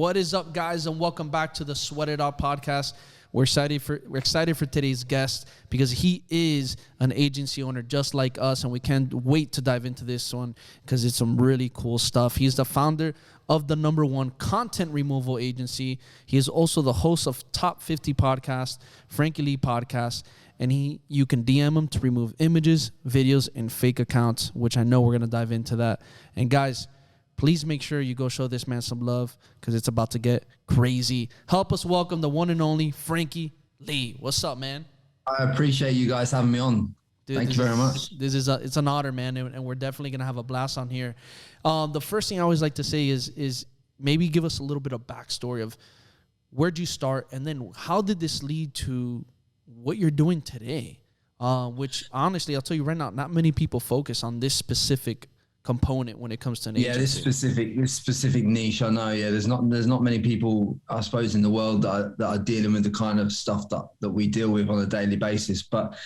What is up, guys, and welcome back to the Sweat It Out podcast. We're excited for today's guest because he is an agency owner just like us, and we can't wait to dive into this one because it's some really cool stuff. He's the founder of the #1 content removal agency. He is also the host of Top 50 Podcast, Frankie Lee Podcast, and you can DM him to remove images, videos, and fake accounts, which I know we're going to dive into that. And guys, please make sure you go show this man some love because it's about to get crazy. Help us welcome the one and only Frankie Lee. What's up, man? I appreciate you guys having me on. Dude, Thank you very much. It's an honor, man, and we're definitely going to have a blast on here. The first thing I always like to say is maybe give us a little bit of backstory of where'd you start, and then how did this lead to what you're doing today? Which, honestly, I'll tell you right now, not many people focus on this specific component when it comes to an agency. This specific niche. I know. Yeah, there's not many people, I suppose, in the world that are dealing with the kind of stuff that we deal with on a daily basis. But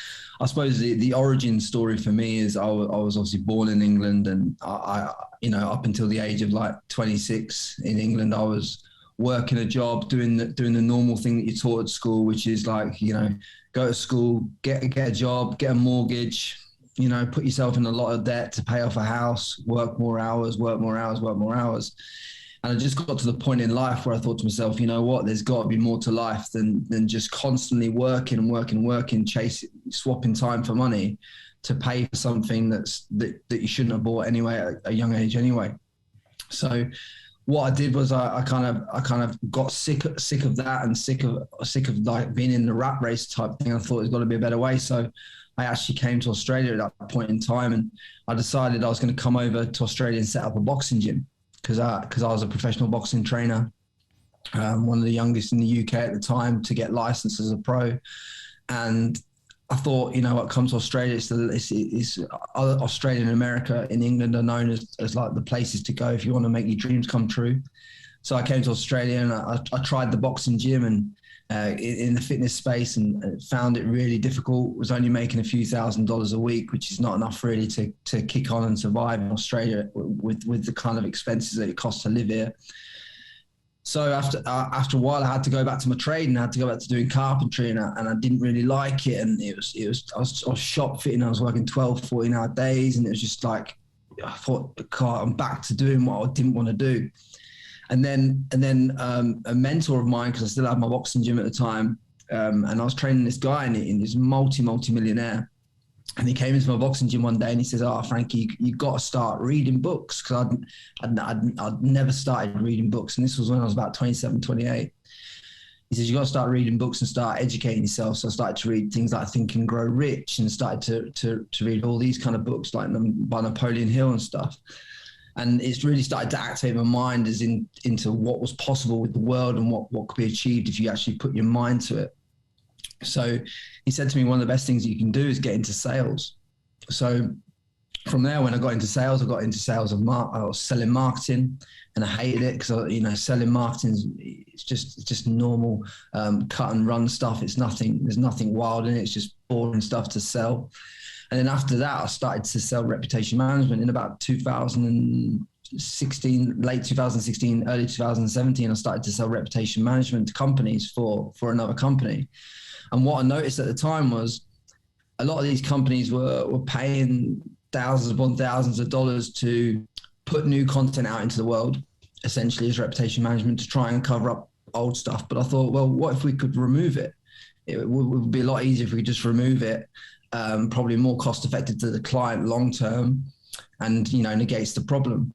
I suppose the origin story for me is I was obviously born in England, and I up until the age of like 26 in England, I was working a job, doing the normal thing that you're taught at school, which is like, go to school, get a job, get a mortgage, put yourself in a lot of debt to pay off a house, work more hours. And I just got to the point in life where I thought to myself, you know what, there's got to be more to life than just constantly working, chasing, swapping time for money to pay for something that you shouldn't have bought anyway at a young age anyway. So what I did was I kind of got sick of that and sick of like being in the rat race type thing. I thought there's got to be a better way. So I actually came to Australia at that point in time, and I decided I was going to come over to Australia and set up a boxing gym because I was a professional boxing trainer, one of the youngest in the UK at the time to get licensed as a pro. And I thought, what, come to Australia, it's Australia and America in England are known as like the places to go if you want to make your dreams come true. So I came to Australia and I tried the boxing gym and in the fitness space and found it really difficult. Was only making a few $1,000s a week, which is not enough really to kick on and survive in Australia with the kind of expenses that it costs to live here. So after a while, I had to go back to my trade and I had to go back to doing carpentry, and I didn't really like it. And I was shop fitting. I was working 12, 14-hour days, and it was just like I thought, God, I'm back to doing what I didn't want to do. And then a mentor of mine, because I still had my boxing gym at the time, and I was training this guy, and he's multi-millionaire. And he came into my boxing gym one day and he says, Frankie, you got to start reading books. Because I'd never started reading books. And this was when I was about 27, 28. He says, you got to start reading books and start educating yourself. So I started to read things like Think and Grow Rich, and started to read all these kind of books like by Napoleon Hill and stuff. And it's really started to activate my mind into what was possible with the world and what could be achieved if you actually put your mind to it. So he said to me, one of the best things you can do is get into sales. So from there, when I got into sales, I was selling marketing, and I hated it because selling marketing it's just normal cut and run stuff. There's nothing wild in it. It's just boring stuff to sell. And then after that, I started to sell reputation management in about 2016, late 2016, early 2017. I started to sell reputation management to companies for another company. And what I noticed at the time was a lot of these companies were paying thousands upon thousands of dollars to put new content out into the world, essentially as reputation management, to try and cover up old stuff. But I thought, well, what if we could remove it? It would be a lot easier if we could just remove it. Probably more cost effective to the client long term, and negates the problem.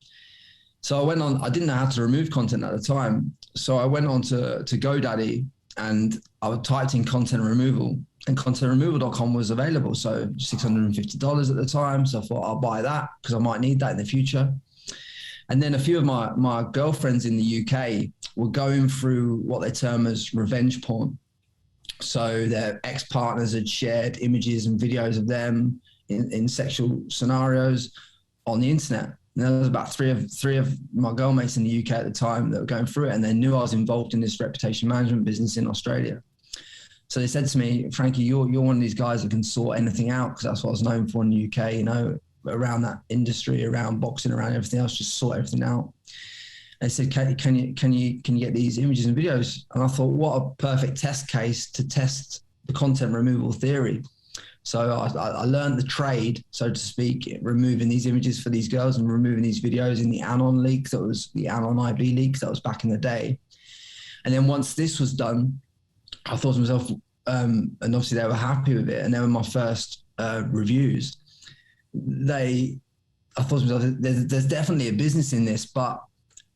So I went on. I didn't know how to remove content at the time, so I went on to GoDaddy and I typed in content removal, and contentremoval.com was available. So $650 at the time. So I thought I'll buy that because I might need that in the future. And then a few of my girlfriends in the UK were going through what they term as revenge porn. So their ex-partners had shared images and videos of them in sexual scenarios on the internet. And there was about three of my girlmates in the UK at the time that were going through it, and they knew I was involved in this reputation management business in Australia. So they said to me, Frankie, you're one of these guys that can sort anything out, because that's what I was known for in the UK, around that industry, around boxing, around everything else, just sort everything out. They said, can you get these images and videos? And I thought, what a perfect test case to test the content removal theory. So I learned the trade, so to speak, removing these images for these girls and removing these videos in the Anon leak. That was the Anon IB leak. That was back in the day. And then once this was done, I thought to myself, and obviously they were happy with it. And they were my first reviews. I thought to myself, there's definitely a business in this, but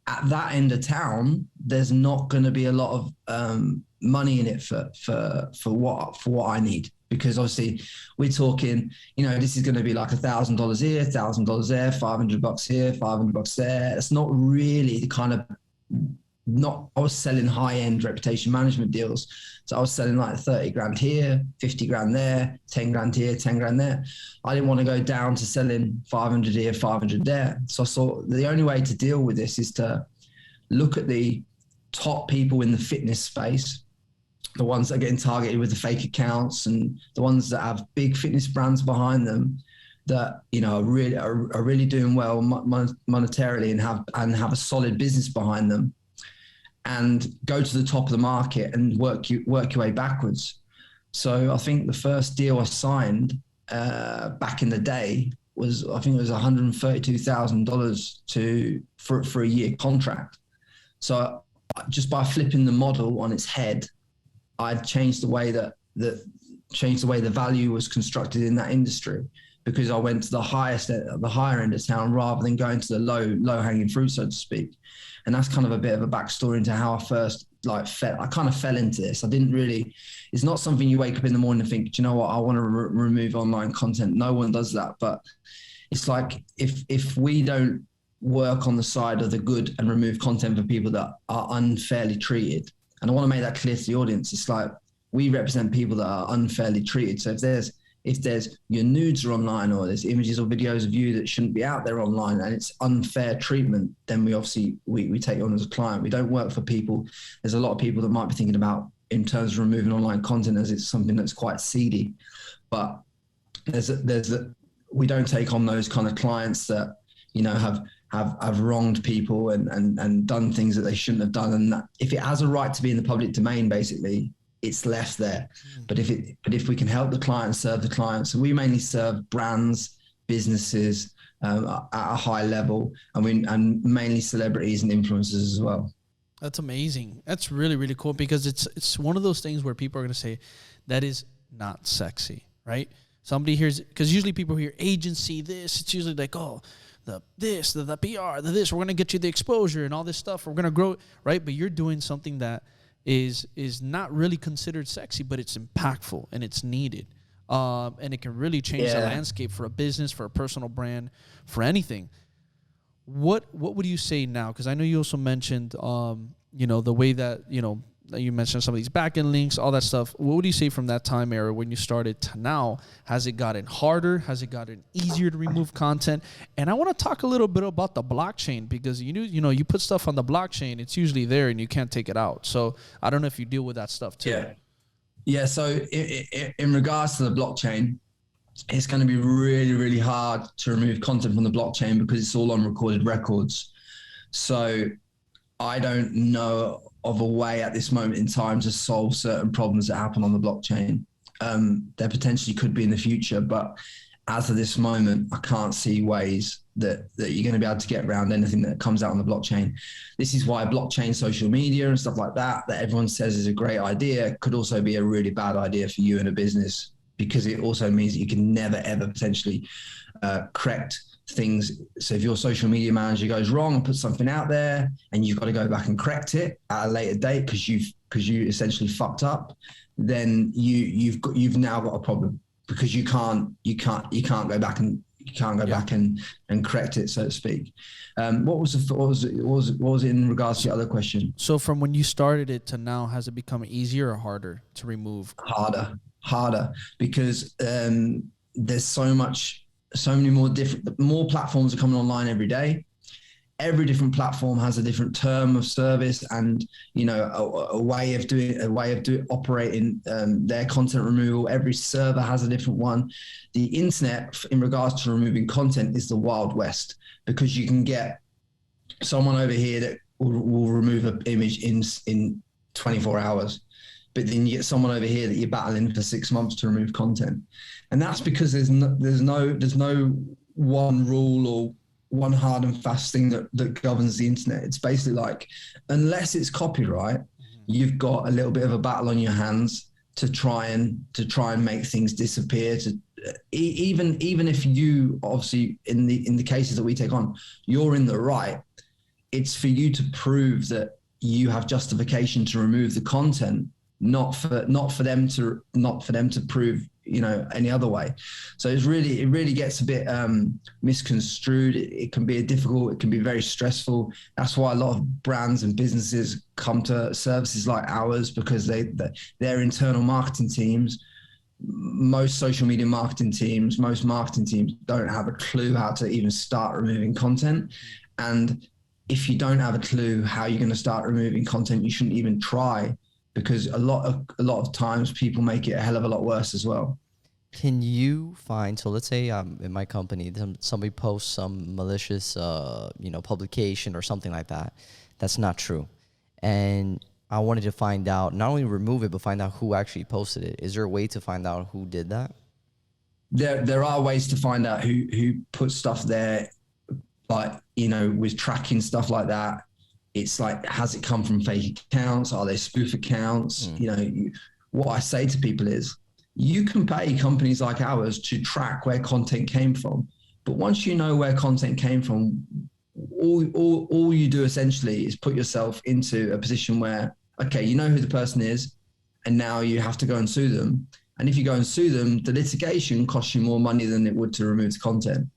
at that end of town, there's not going to be a lot of money in it for what I need. Because obviously we're talking, this is going to be like $1,000 here, $1,000 there, $500 here, $500 there. It's not really the kind of, I was selling high-end reputation management deals. So I was selling like 30 grand here, 50 grand there, 10 grand here, 10 grand there. I didn't want to go down to selling 500 here, 500 there. So I saw the only way to deal with this is to look at the top people in the fitness space, the ones that are getting targeted with the fake accounts and the ones that have big fitness brands behind them that, are really doing well monetarily and have a solid business behind them, and go to the top of the market and work your way backwards. So I think the first deal I signed back in the day was, I think it was $132,000 for a year contract. So just by flipping the model on its head, I'd changed the way the value was constructed in that industry, because I went to the higher end of town rather than going to the low hanging fruit, so to speak. And that's kind of a bit of a backstory into how I first I kind of fell into this. It's not something you wake up in the morning and think, do you know what, I want to remove online content. No one does that. But it's like, if we don't work on the side of the good and remove content for people that are unfairly treated, and I want to make that clear to the audience, it's like, we represent people that are unfairly treated. So if there's your nudes are online, or there's images or videos of you that shouldn't be out there online, and it's unfair treatment, then we take you on as a client. We don't work for people. There's a lot of people that might be thinking about in terms of removing online content as it's something that's quite seedy, but we don't take on those kind of clients that, have wronged people and done things that they shouldn't have done. And that, if it has a right to be in the public domain, basically, it's left there. But if we can help the client, serve the client, so we mainly serve brands, businesses at a high level, and mainly celebrities and influencers as well. That's amazing. That's really, really cool, because it's one of those things where people are going to say that is not sexy, right? Somebody hears, because usually people hear agency, this, it's usually like, oh, the PR, the this, we're going to get you the exposure and all this stuff. We're going to grow, right? But you're doing something that is not really considered sexy, but it's impactful and it's needed. And it can really change the landscape for a business, for a personal brand, for anything. What would you say now? Because I know you also mentioned, the way that, you mentioned some of these back-end links, all that stuff. What would you say from that time era when you started to now? Has it gotten harder? Has it gotten easier to remove content? And I want to talk a little bit about the blockchain, because you put stuff on the blockchain, it's usually there and you can't take it out. So I don't know if you deal with that stuff too. Yeah. So in regards to the blockchain, it's going to be really, really hard to remove content from the blockchain because it's all on recorded records. So I don't know of a way at this moment in time to solve certain problems that happen on the blockchain. There potentially could be in the future, but as of this moment, I can't see ways that you're going to be able to get around anything that comes out on the blockchain. This is why blockchain social media and stuff like that everyone says is a great idea, could also be a really bad idea for you in a business, because it also means that you can never, ever potentially correct things. So if your social media manager goes wrong and puts something out there and you've got to go back and correct it at a later date because you essentially fucked up, then you've now got a problem, because you can't go back and correct it, so to speak. What was it in regards to the other question? So from when you started it to now, has it become easier or harder to remove? Harder, because there's so many more platforms are coming online every day. Every different platform has a different term of service and a way of operating their content removal. Every server has a different one. The internet, in regards to removing content, is the Wild West, because you can get someone over here that will remove an image in 24 hours. But then you get someone over here that you're battling for 6 months to remove content. And that's because there's no one rule or one hard and fast thing that governs the internet. It's basically like, unless it's copyright, you've got a little bit of a battle on your hands to try and make things disappear. Even if you, obviously in the cases that we take on, you're in the right, it's for you to prove that you have justification to remove the content, not for them to prove, you know, any other way. So it really gets a bit misconstrued. It can be it can be very stressful. That's why a lot of brands and businesses come to services like ours, because their internal marketing teams, most social media marketing teams, most marketing teams don't have a clue how to even start removing content. And if you don't have a clue how you're going to start removing content, you shouldn't even try, because a lot of times people make it a hell of a lot worse as well. Can you find, so let's say in my company, somebody posts some malicious, publication or something like that. That's not true. And I wanted to find out, not only remove it, but find out who actually posted it. Is there a way to find out who did that? There are ways to find out who put stuff there, like, you know, with tracking stuff like that. It's like, has it come from fake accounts? Are they spoof accounts? You know, what I say to people is, you can pay companies like ours to track where content came from. But once you know where content came from, all you do essentially is put yourself into a position where, okay, you know who the person is, and now you have to go and sue them. And if you go and sue them, the litigation costs you more money than it would to remove the content.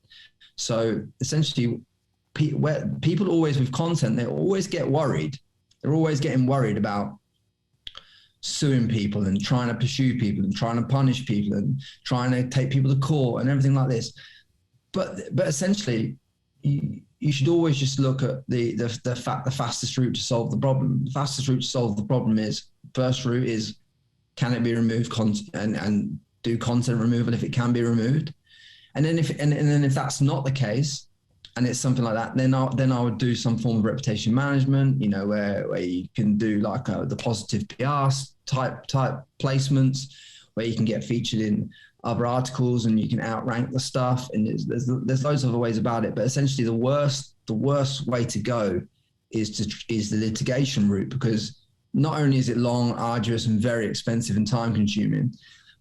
So essentially, where people always with content, they always get worried. They're always getting worried about suing people and trying to pursue people and trying to punish people and trying to take people to court and everything like this. But essentially, you should always just look at the fastest route to solve the problem. The fastest route to solve the problem is, first route is, can it be removed, and do content removal if it can be removed. And then if that's not the case, and it's something like that, then I would do some form of reputation management, you know, where you can do like the positive PR type placements, where you can get featured in other articles and you can outrank the stuff. And there's loads of other ways about it. But essentially, the worst way to go is the litigation route, because not only is it long, arduous, and very expensive and time consuming,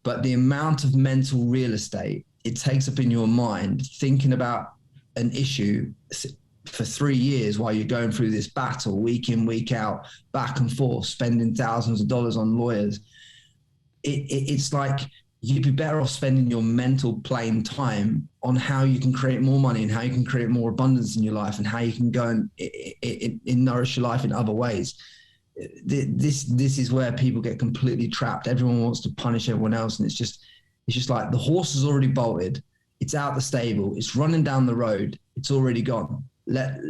but the amount of mental real estate it takes up in your mind thinking about an issue for 3 years while you're going through this battle week in, week out, back and forth, spending thousands of dollars on lawyers. It's like, you'd be better off spending your mental plain time on how you can create more money and how you can create more abundance in your life and how you can go and nourish your life in other ways. This is where people get completely trapped. Everyone wants to punish everyone else. And it's just like, the horse is already bolted. It's out the stable. It's running down the road. It's already gone. Let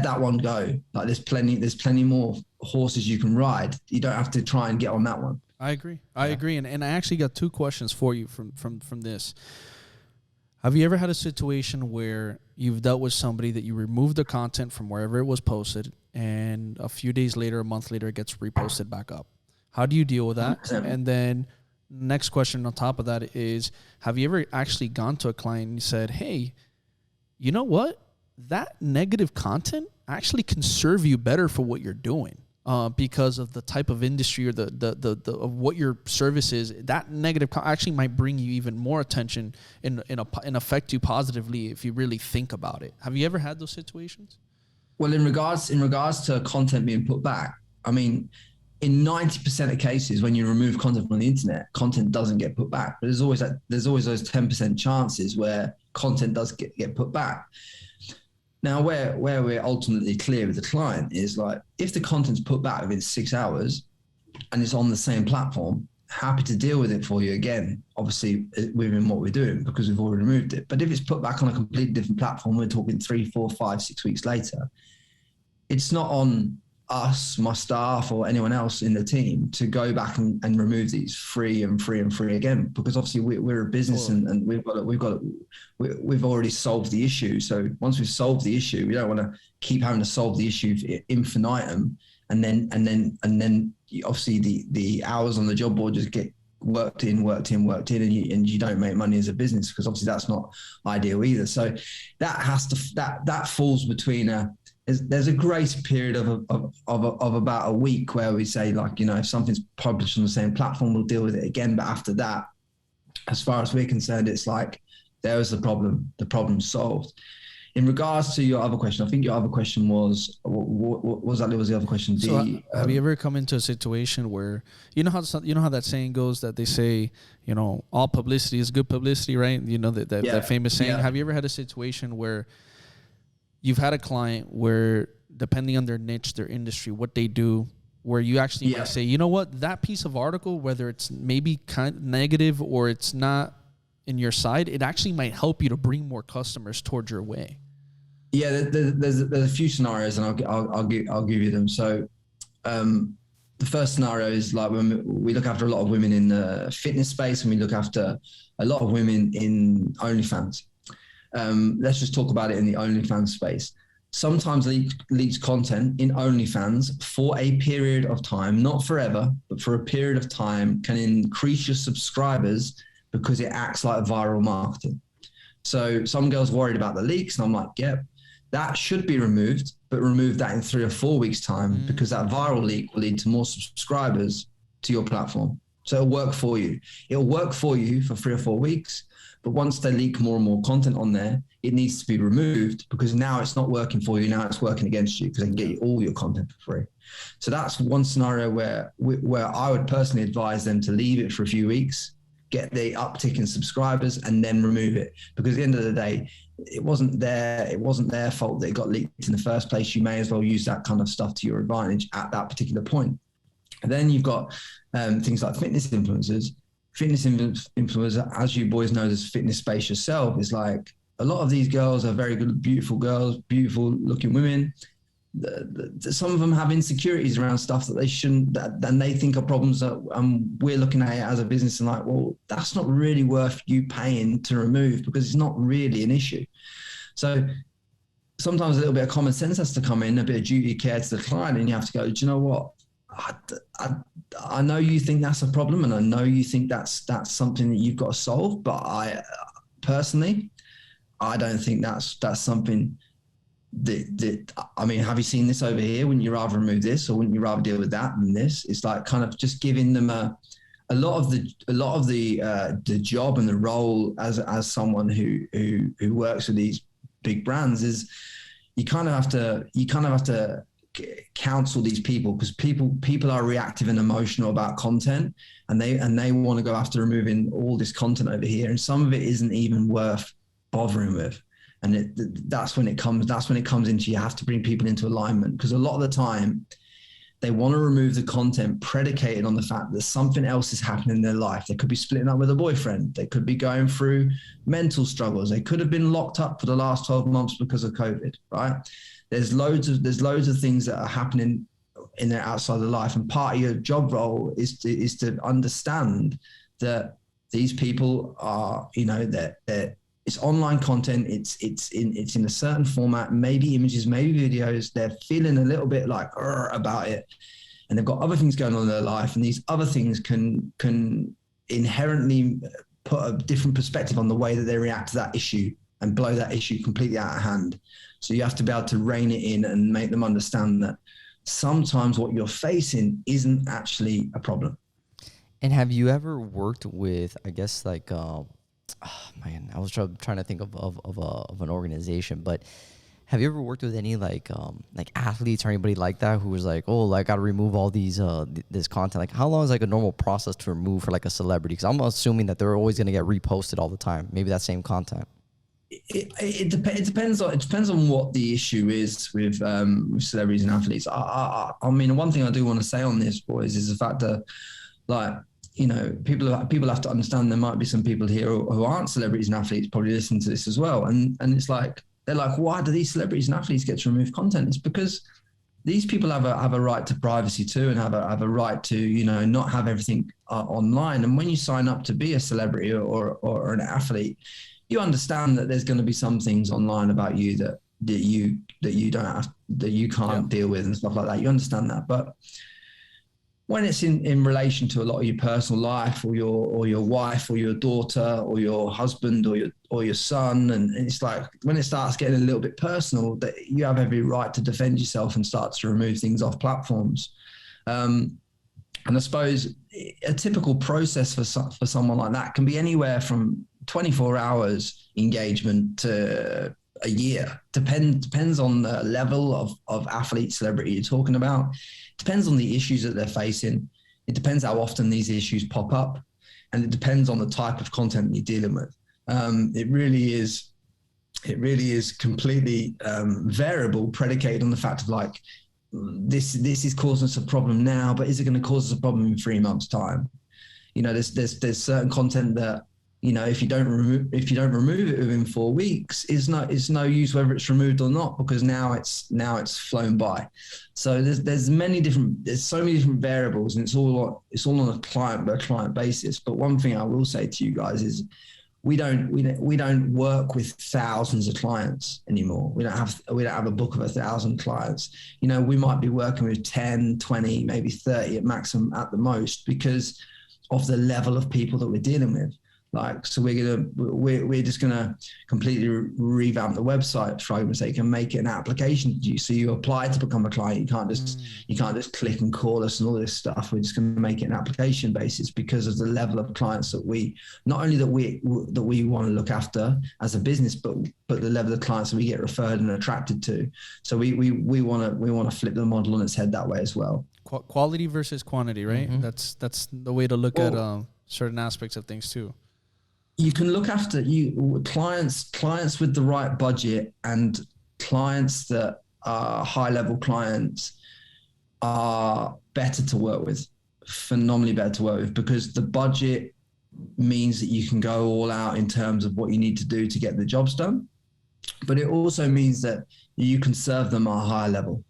that one go. Like, there's plenty more horses you can ride. You don't have to try and get on that one. I agree. I agree. And I actually got 2 questions for you from this. Have you ever had a situation where you've dealt with somebody that you removed the content from wherever it was posted, and a few days later, a month later, it gets reposted back up? How do you deal with that? 100%. And then next question on top of that is, have you ever actually gone to a client and said, hey, you know what? That negative content actually can serve you better for what you're doing, because of the type of industry or the of what your service is. That negative actually might bring you even more attention and affect you positively if you really think about it. Have you ever had those situations? Well, in regards to content being put back, I mean, in 90% of cases, when you remove content from the internet, content doesn't get put back. But there's always those 10% chances where content does get put back. Now, where we're ultimately clear with the client is, like, if the content's put back within 6 hours and it's on the same platform, happy to deal with it for you again, obviously within what we're doing, because we've already removed it. But if it's put back on a completely different platform, we're talking 3, 4, 5, 6 weeks later, it's not on us, my staff, or anyone else in the team to go back and remove these free again, because obviously we're a business and we've already solved the issue. So once we've solved the issue, we don't want to keep having to solve the issue infinitum, and then obviously the hours on the job board just get worked in, and you don't make money as a business, because obviously that's not ideal either. So that falls between there's a grace period of about a week where we say, like, you know, if something's published on the same platform, we'll deal with it again. But after that, as far as we're concerned, it's like, there was the problem's solved. In regards to your other question, I think your other question was, what was the other question? So have you ever come into a situation where, you know how that saying goes, that they say, you know, all publicity is good publicity, right? You know, that famous saying. Yeah. Have you ever had a situation where you've had a client where, depending on their niche, their industry, what they do, where you actually might say, you know what, that piece of article, whether it's maybe kind of negative or it's not in your side, it actually might help you to bring more customers towards your way? Yeah, there's a few scenarios, and I'll give you them. So the first scenario is like when we look after a lot of women in the fitness space, and we look after a lot of women in OnlyFans. Let's just talk about it in the OnlyFans space. Sometimes leaked content in OnlyFans for a period of time, not forever, but for a period of time, can increase your subscribers because it acts like viral marketing. So some girls worried about the leaks, and I'm like, yep, that should be removed, but remove that in 3 or 4 weeks' time, because that viral leak will lead to more subscribers to your platform. So it'll work for you. It'll work for you for 3 or 4 weeks. But once they leak more and more content on there, it needs to be removed, because now it's not working for you. Now it's working against you, because they can get you all your content for free. So that's one scenario where I would personally advise them to leave it for a few weeks, get the uptick in subscribers, and then remove it. Because at the end of the day, it wasn't their fault that it got leaked in the first place. You may as well use that kind of stuff to your advantage at that particular point. And then you've got things like fitness influencers. Fitness influencer, as you boys know, this fitness space yourself, is like, a lot of these girls are very good, beautiful girls, beautiful looking women. Some of them have insecurities around stuff that they shouldn't, and they think are problems that we're looking at it as a business and like, well, that's not really worth you paying to remove, because it's not really an issue. So sometimes a little bit of common sense has to come in, a bit of duty of care to the client, and you have to go, do you know what? I know you think that's a problem, and I know you think that's something that you've got to solve, but I personally, I don't think that's something that I mean, have you seen this over here? Wouldn't you rather remove this, or wouldn't you rather deal with that than this? It's like kind of just giving them a lot of the job and the role as someone who works with these big brands is you kind of have to counsel these people, because people are reactive and emotional about content, and they want to go after removing all this content over here, and some of it isn't even worth bothering with. And that's when it comes into, you have to bring people into alignment, because a lot of the time they want to remove the content predicated on the fact that something else is happening in their life. They could be splitting up with a boyfriend. They could be going through mental struggles. They could have been locked up for the last 12 months because of COVID, right? There's loads of things that are happening in their outside of life, and part of your job role is to understand that these people are, you know, that it's online content. It's in a certain format, maybe images, maybe videos. They're feeling a little bit like about it, and they've got other things going on in their life, and these other things can inherently put a different perspective on the way that they react to that issue and blow that issue completely out of hand. So you have to be able to rein it in and make them understand that sometimes what you're facing isn't actually a problem. And have you ever worked with, I guess, like, I was trying to think of an organization, but have you ever worked with any like athletes or anybody like that who was like, oh, I got to remove all these this content? Like, how long is like a normal process to remove for like a celebrity? Because I'm assuming that they're always going to get reposted all the time. Maybe that same content. It depends on what the issue is with celebrities and athletes. I mean, one thing I do want to say on this, boys, is the fact that, like, you know, people have to understand there might be some people here who aren't celebrities and athletes probably listening to this as well, and it's like, they're like, why do these celebrities and athletes get to remove content? It's because these people have a right to privacy too, and have a right to, you know, not have everything online. And when you sign up to be a celebrity or an athlete, you understand that there's going to be some things online about you that you don't have, that you can't deal with and stuff like that. You understand that. But when it's in relation to a lot of your personal life, or your wife or your daughter or your husband or your son, and it's like when it starts getting a little bit personal, that you have every right to defend yourself and start to remove things off platforms. And I suppose a typical process for someone like that can be anywhere from 24 hours engagement to a year. Depends on the level of athlete, celebrity you're talking about. Depends on the issues that they're facing. It depends how often these issues pop up, and it depends on the type of content you're dealing with. It really is completely variable, predicated on the fact of like, this is causing us a problem now, but is it going to cause us a problem in 3 months' time? You know, there's certain content that, you know, if you don't remove it within 4 weeks, it's no use whether it's removed or not, because now it's flown by. So there's so many different variables, and it's all on a client by client basis. But one thing I will say to you guys is we don't work with thousands of clients anymore. We don't have a book of 1,000 clients. You know, we might be working with 10, 20, maybe 30 at maximum at the most, because of the level of people that we're dealing with. Like, so we're just gonna completely revamp the website, for argument's sake, and make it an application to you. So you apply to become a client. You can't just click and call us and all this stuff. We're just gonna make it an application basis, because of the level of clients that we want to look after as a business, but the level of clients that we get referred and attracted to. So we want to flip the model on its head that way as well. Quality versus quantity, right? Mm-hmm. That's the way to look at certain aspects of things too. You can look after clients with the right budget, and clients that are high level clients are better to work with, phenomenally better to work with, because the budget means that you can go all out in terms of what you need to do to get the jobs done. But it also means that you can serve them at a higher level.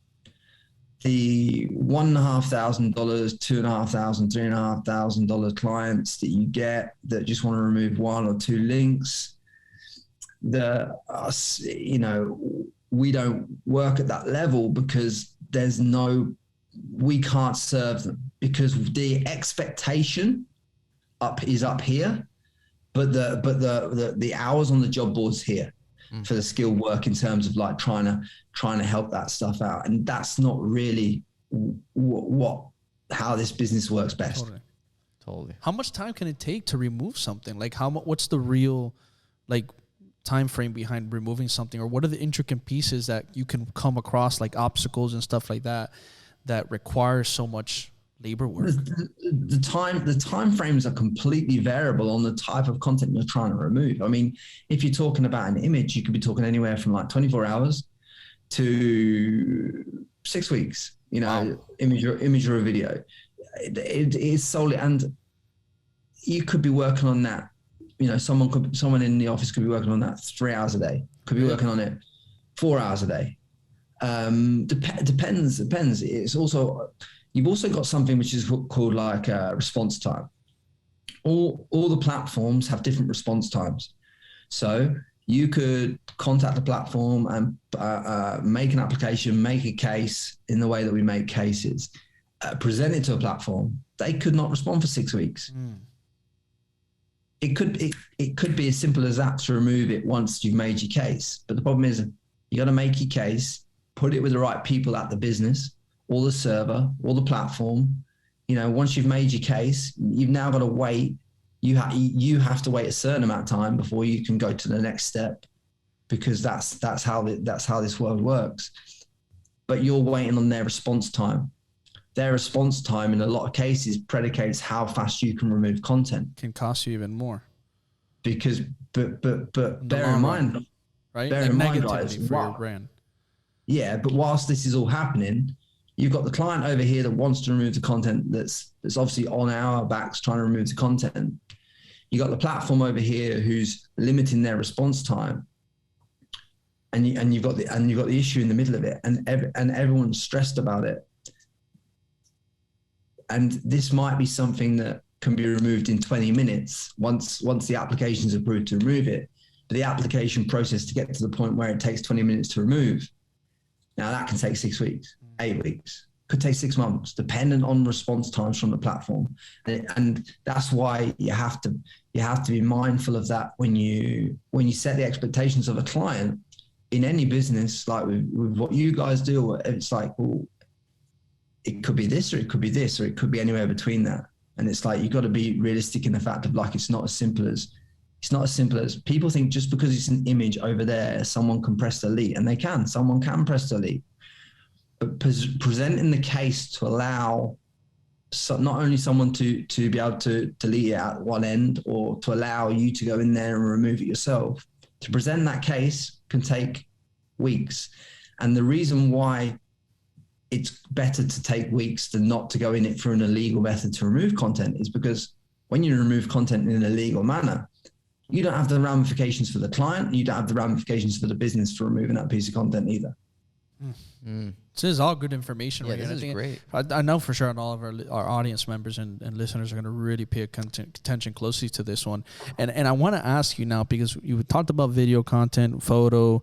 The $1,500, $2,500, $3,500 clients that you get that just want to remove 1 or 2 links, you know, we don't work at that level, because we can't serve them, because the expectation is up here, but the hours on the job board's here for the skilled work, in terms of like trying to help that stuff out. And that's not really how this business works best. Totally. How much time can it take to remove something? Like what's the real like time frame behind removing something, or what are the intricate pieces that you can come across, like obstacles and stuff like that require so much labor work? The time frames are completely variable on the type of content you're trying to remove. I mean, if you're talking about an image, you could be talking anywhere from like 24 hours to 6 weeks, you know. Wow. image or a video. It is solely, and you could be working on that. You know, someone in the office could be working on that 3 hours a day, could be working on it 4 hours a day. Depends. It's also, you've also got something which is called like response time. All the platforms have different response times. So you could contact the platform and make an application, make a case in the way that we make cases, present it to a platform. They could not respond for 6 weeks. It could be as simple as that, to remove it once you've made your case. But the problem is, you got to make your case, put it with the right people at the business, or the server, or the platform. You know, once you've made your case, you've now got to wait. You have to wait a certain amount of time before you can go to the next step, because that's how this world works. But you're waiting on their response time. Their response time, in a lot of cases, predicates how fast you can remove content. Can cost you even more. Because, but bear in mind, right? Bear like in mind, guys, for your brand. Yeah, but whilst this is all happening, you've got the client over here that wants to remove the content that's obviously on our backs, trying to remove the content. You got the platform over here who's limiting their response time. you've got the issue in the middle of it, and everyone's stressed about it. And this might be something that can be removed in 20 minutes once the application is approved to remove it. But the application process to get to the point where it takes 20 minutes to remove, now that can take 6 weeks, 8 weeks, could take 6 months, dependent on response times from the platform. And that's why you have to be mindful of that when you set the expectations of a client in any business, like with what you guys do. It's like, well, it could be this, or it could be this, or it could be anywhere between that. And it's like, you got to be realistic in the fact of like, it's not as simple as people think. Just because it's an image over there, someone can press delete, and someone can press delete. But presenting the case to allow not only someone to be able to delete it at one end, or to allow you to go in there and remove it yourself, to present that case can take weeks. And the reason why it's better to take weeks than not to go in it through an illegal method to remove content is because when you remove content in an illegal manner, you don't have the ramifications for the client. You don't have the ramifications for the business for removing that piece of content either. This is all good information. Yeah, this is great. I know for sure, and all of our audience members and listeners are going to really pay attention closely to this one. And I want to ask you now, because you talked about video content, photo,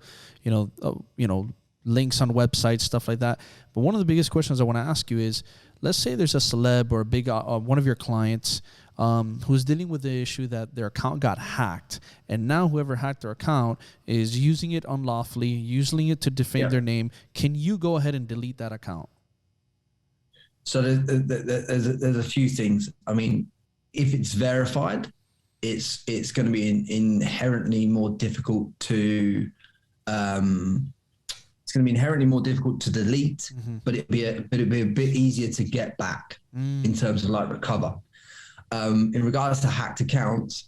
links on websites, stuff like that. But one of the biggest questions I want to ask you is, let's say there's a celeb or a big one of your clients who's dealing with the issue that their account got hacked, and now whoever hacked their account is using it unlawfully, using it to defame their name. Can you go ahead and delete that account? So there's a few things. I mean, if it's verified, it's going to be inherently more difficult to it's going to be inherently more difficult to delete, but it'd be a bit easier to get back in terms of like recover. In regards to hacked accounts,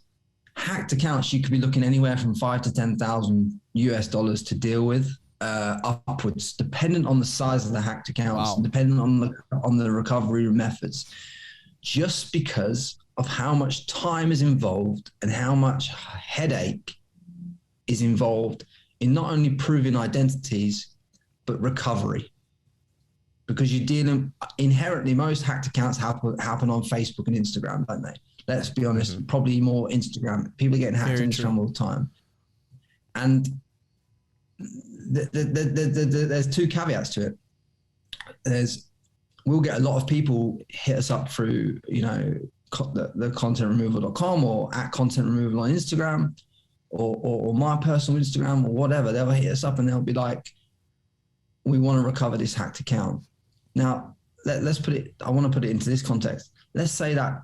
you could be looking anywhere from $5,000 to $10,000 to deal with, upwards, dependent on the size of the hacked accounts, depending on the recovery methods, just because of how much time is involved and how much headache is involved in not only proving identities, but recovery. Because you're dealing inherently, most hacked accounts happen on Facebook and Instagram, don't they? Let's be honest, probably more Instagram. People are getting hacked on Instagram all the time. And there's two caveats to it. We'll get a lot of people hit us up through, the contentremoval.com or at content removal on Instagram, or my personal Instagram or whatever. They'll hit us up and they'll be like, we want to recover this hacked account. Now, let's put it, I want to put it into this context. Let's say that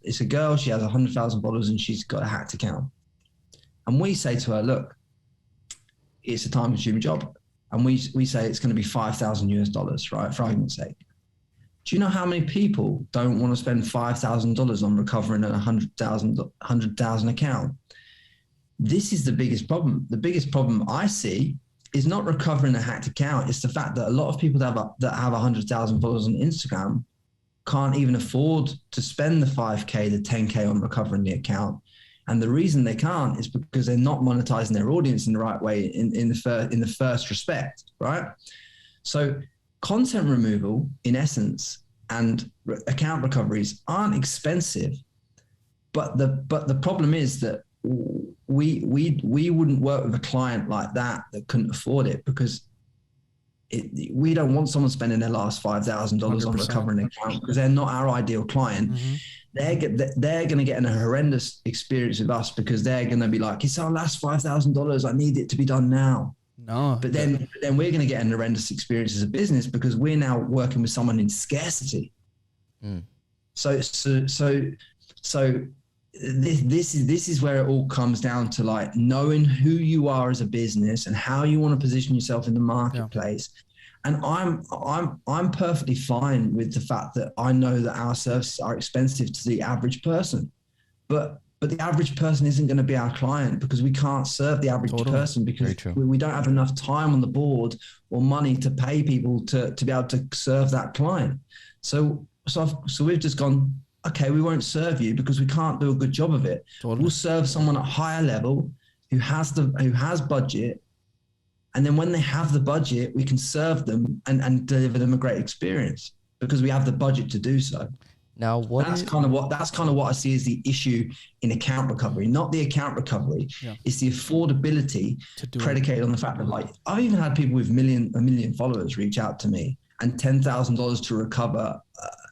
it's a girl, she has 100,000 followers and she's got a hacked account. And we say to her, look, it's a time consuming job. And we say it's going to be $5,000, right? For argument's sake. Do you know how many people don't want to spend $5,000 on recovering a 100,000 account? This is the biggest problem. The biggest problem I see is not recovering a hacked account. It's the fact that a lot of people that have 100,000 followers on Instagram can't even afford to spend the 5K, the 10K on recovering the account. And the reason they can't is because they're not monetizing their audience in the right way in the first respect, right? So content removal, in essence, and account recoveries aren't expensive, but the problem is that we wouldn't work with a client like that couldn't afford it, because we don't want someone spending their last $5,000 on recovering an account, because they're not our ideal client. They're going to get a horrendous experience with us, because they're going to be like, it's our last $5,000. I need it to be done now. No, but then we're going to get an horrendous experience as a business, because we're now working with someone in scarcity. So this is where it all comes down to, like, knowing who you are as a business and how you want to position yourself in the marketplace. And I'm perfectly fine with the fact that I know that our services are expensive to the average person, but the average person isn't going to be our client, because we can't serve the average person, because we don't have enough time on the board or money to pay people to be able to serve that client. So we've just gone, okay, we won't serve you because we can't do a good job of it. We'll serve someone at a higher level who has budget, And then when they have the budget, we can serve them and deliver them a great experience because we have the budget to do so. Now, that's kind of what I see as the issue in account recovery, not the account recovery. Yeah. It's the affordability predicated on the fact that, like, I've even had people with a million followers reach out to me, and $10,000 to recover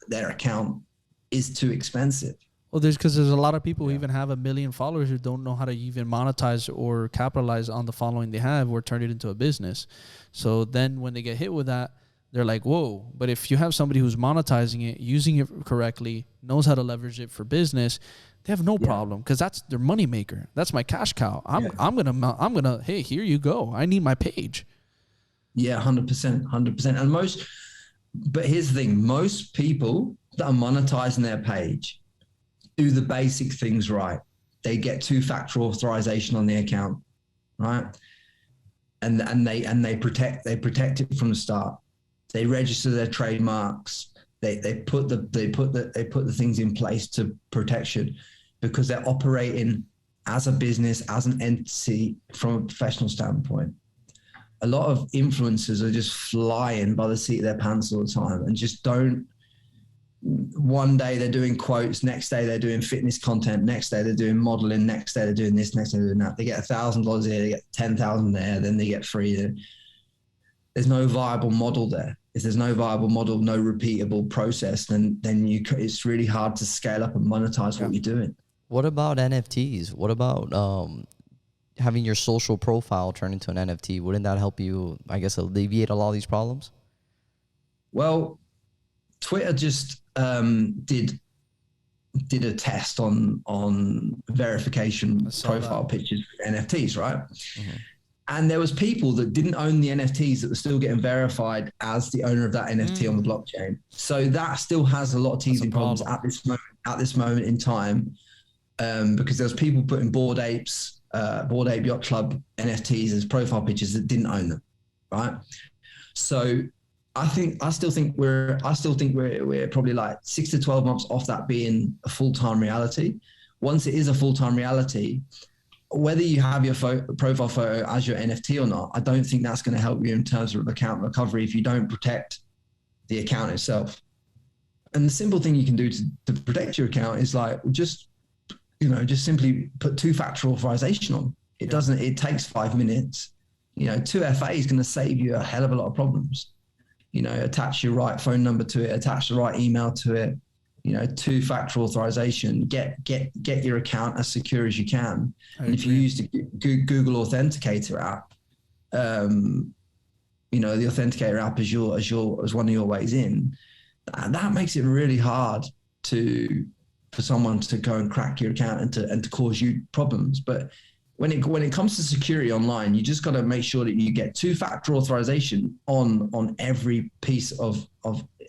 their account is too expensive. Well, because there's a lot of people who even have 1 million followers who don't know how to even monetize or capitalize on the following they have or turn it into a business. So then when they get hit with that, they're like, whoa. But if you have somebody who's monetizing it, using it correctly, knows how to leverage it for business, they have no problem because that's their money maker. That's my cash cow. I'm gonna. Hey, here you go. I need my page. Yeah, 100%. And but here's the thing: most people that are monetizing their page do the basic things right. They get 2-factor authorization on the account, right? And they protect it from the start. They register their trademarks. They put the things in place to protection because they're operating as a business, as an entity from a professional standpoint. A lot of influencers are just flying by the seat of their pants all the time and just don't. One day they're doing quotes, next day they're doing fitness content, next day they're doing modeling, next day they're doing this, next day they're doing that. They get $1,000 here, they get 10,000 there, then they get free. There's no viable model there. If there's no viable model, no repeatable process, then it's really hard to scale up and monetize what you're doing. What about NFTs? What about having your social profile turn into an NFT? Wouldn't that help you, I guess, alleviate a lot of these problems? Well, Twitter just did a test on verification profile pictures for NFTs, right? Mm-hmm. And there was people that didn't own the NFTs that were still getting verified as the owner of that NFT on the blockchain. So that still has a lot of teething problems at this moment in time, because there's people putting Bored Ape Yacht Club NFTs as profile pictures that didn't own them, right? So I still think we're probably like 6 to 12 months off that being a full-time reality. Once it is a full-time reality, whether you have your profile photo as your NFT or not, I don't think that's going to help you in terms of account recovery if you don't protect the account itself. And the simple thing you can do to protect your account is like just simply put 2-factor authorization on. It takes 5 minutes. 2FA is going to save you a hell of a lot of problems. Attach your right phone number to it, attach the right email to it, 2-factor authorization, get your account as secure as you can. And if you use the Google Authenticator app, the Authenticator app as one of your ways in, that makes it really hard for someone to go and crack your account and to cause you problems. But when it comes to security online, you just got to make sure that you get 2-factor authorization on every piece of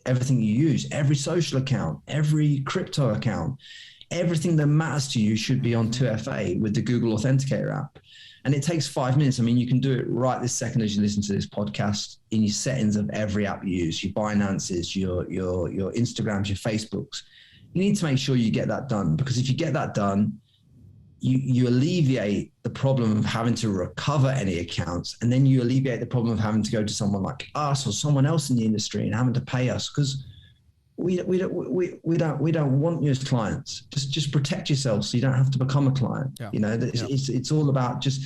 everything you use, every social account, every crypto account, everything that matters to you should be on 2FA with the Google Authenticator app. And it takes 5 minutes. I mean, you can do it right this second as you listen to this podcast in your settings of every app you use, your Binances, your Instagrams, your Facebooks. You need to make sure you get that done, because if you get that done, you alleviate the problem of having to recover any accounts, and then you alleviate the problem of having to go to someone like us or someone else in the industry and having to pay us, because we don't want you as clients. Just protect yourself so you don't have to become a client. Yeah. It's all about just